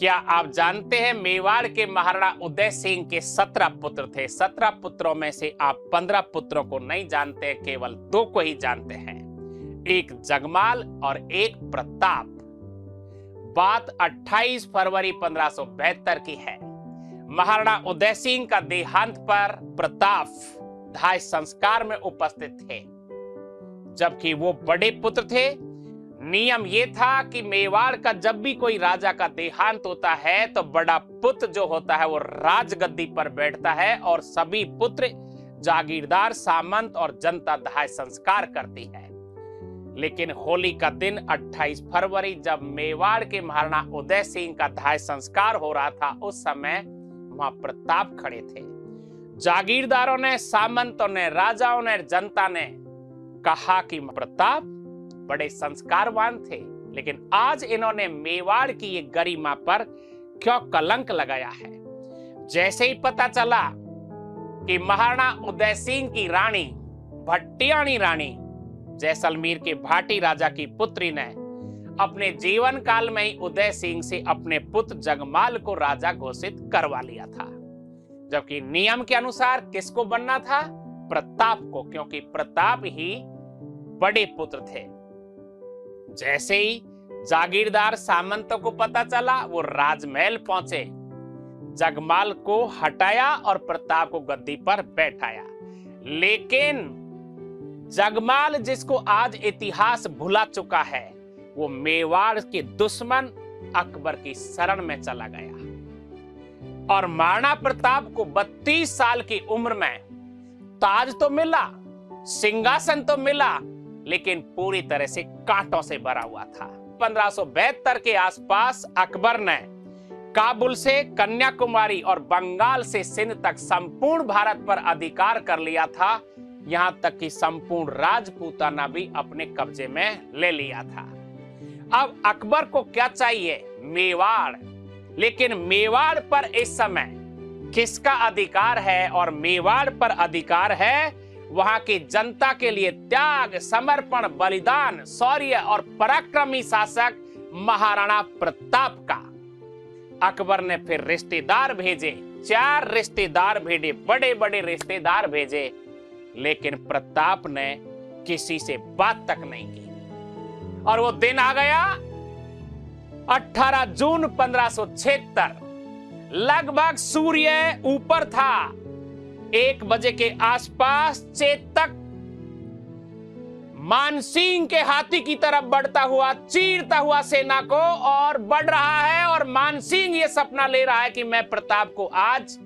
क्या आप जानते हैं मेवाड़ के महाराणा उदय सिंह के 17 पुत्र थे। 17 पुत्रों में से आप 15 पुत्रों को नहीं जानते, केवल 2 को ही जानते हैं, एक जगमाल और एक प्रताप। बात 28 फरवरी 1572 की है। महाराणा उदय सिंह का देहांत पर प्रताप दाह संस्कार में उपस्थित थे, जबकि वो बड़े पुत्र थे। नियम ये था कि मेवाड़ का जब भी कोई राजा का देहांत होता है तो बड़ा पुत्र जो होता है वो राजगद्दी पर बैठता है और सभी पुत्र जागीरदार, सामंत और जनता दाह संस्कार करती है। लेकिन होली का दिन 28 फरवरी जब मेवाड़ के महाराणा उदय सिंह का दाह संस्कार हो रहा था, उस समय वहां प्रताप खड़े थे। जागीरदारों ने, सामंतों ने, राजाओं ने, जनता ने कहा कि प्रताप बड़े संस्कारवान थे, लेकिन आज इन्होंने मेवाड़ की ये गरिमा पर क्यों कलंक लगाया है। जैसे ही पता चला कि महाराणा उदय सिंह की रानी भट्टियाणी रानी जैसलमेर के भाटी राजा की पुत्री ने अपने जीवन काल में ही उदय सिंह से अपने पुत्र जगमाल को राजा घोषित करवा लिया था, जबकि नियम के अनुसार किसको बनना था? प्रताप को, क्योंकि प्रताप ही बड़े पुत्र थे। जैसे ही जागीरदार सामंतों को पता चला, वो राजमहल पहुंचे, जगमाल को हटाया और प्रताप को गद्दी पर बैठाया। लेकिन जगमाल, जिसको आज इतिहास भुला चुका है, वो मेवाड़ के दुश्मन अकबर की शरण में चला गया और महाराणा प्रताप को 32 साल की उम्र में ताज तो मिला, सिंहासन तो मिला, लेकिन पूरी तरह से कांटों से भरा हुआ था। 1572 के आसपास अकबर ने काबुल से कन्याकुमारी और बंगाल से सिंध तक संपूर्ण भारत पर अधिकार कर लिया था, यहां तक कि संपूर्ण राजपूताना भी अपने कब्जे में ले लिया था। अब अकबर को क्या चाहिए? मेवाड़। लेकिन मेवाड़ पर इस समय किसका अधिकार है? और मेवाड़ पर अधिकार है वहां की जनता के लिए त्याग, समर्पण, बलिदान, शौर्य और पराक्रमी शासक महाराणा प्रताप का। अकबर ने फिर रिश्तेदार भेजे, 4 रिश्तेदार भेजे, बड़े बड़े रिश्तेदार भेजे, लेकिन प्रताप ने किसी से बात तक नहीं की। और वो दिन आ गया 18 जून 1576, लगभग सूर्य ऊपर था। 1 बजे के आसपास चेतक मानसिंह के हाथी की तरफ बढ़ता हुआ, चीरता हुआ सेना को और बढ़ रहा है। और मानसिंह ये सपना ले रहा है कि मैं प्रताप को आज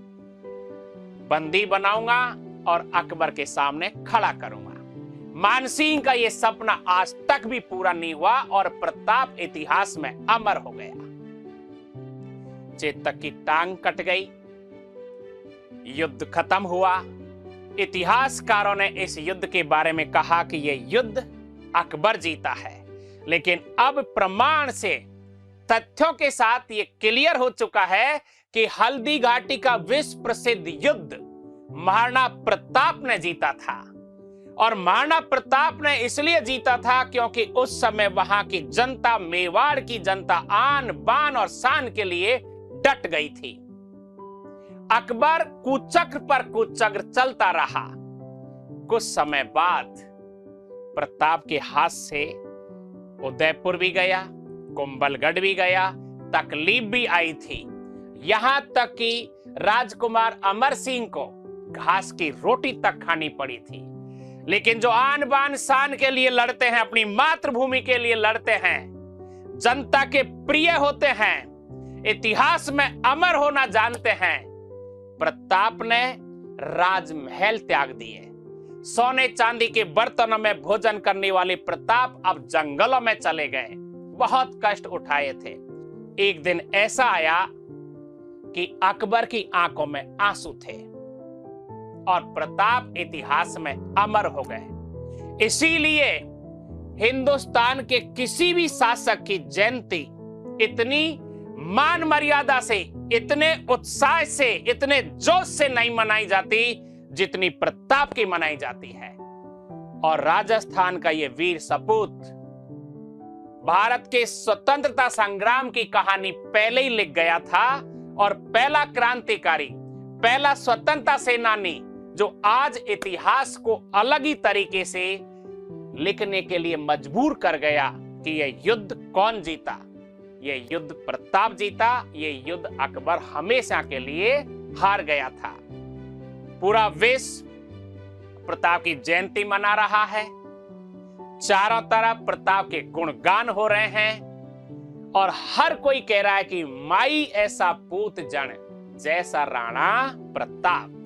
बंदी बनाऊंगा और अकबर के सामने खड़ा करूंगा। मानसिंह का ये सपना आज तक भी पूरा नहीं हुआ और प्रताप इतिहास में अमर हो गया। चेतक की टांग कट गई, युद्ध खत्म हुआ। इतिहासकारों ने इस युद्ध के बारे में कहा कि यह युद्ध अकबर जीता है, लेकिन अब प्रमाण से, तथ्यों के साथ ये क्लियर हो चुका है कि हल्दी घाटी का विश्व प्रसिद्ध युद्ध महाराणा प्रताप ने जीता था। और महाराणा प्रताप ने इसलिए जीता था क्योंकि उस समय वहां की जनता, मेवाड़ की जनता आन बान और शान के लिए डट गई थी। अकबर कुचक्र पर कुचक्र चलता रहा। कुछ समय बाद प्रताप के हाथ से उदयपुर भी गया, कुंभलगढ़ भी गया, तकलीफ भी आई थी। यहां तक कि राजकुमार अमर सिंह को घास की रोटी तक खानी पड़ी थी। लेकिन जो आन बान शान के लिए लड़ते हैं, अपनी मातृभूमि के लिए लड़ते हैं, जनता के प्रिय होते हैं, इतिहास में अमर होना जानते हैं, प्रताप ने राजमहल त्याग दिए। सोने चांदी के बर्तनों में भोजन करने वाले प्रताप अब जंगलों में चले गए। बहुत कष्ट उठाए थे। एक दिन ऐसा आया कि अकबर की आंखों में आंसू थे और प्रताप इतिहास में अमर हो गए। इसीलिए हिंदुस्तान के किसी भी शासक की जयंती इतनी मान मर्यादा से, इतने उत्साह से, इतने जोश से नहीं मनाई जाती जितनी प्रताप की मनाई जाती है। और राजस्थान का ये वीर सपूत भारत के स्वतंत्रता संग्राम की कहानी पहले ही लिख गया था और पहला क्रांतिकारी, पहला स्वतंत्रता सेनानी जो आज इतिहास को अलग ही तरीके से लिखने के लिए मजबूर कर गया कि यह युद्ध कौन जीता। यह युद्ध प्रताप जीता, यह युद्ध अकबर हमेशा के लिए हार गया था। पूरा विश्व प्रताप की जयंती मना रहा है, चारों तरफ प्रताप के गुणगान हो रहे हैं और हर कोई कह रहा है कि माई ऐसा पूत जन जैसा राणा प्रताप।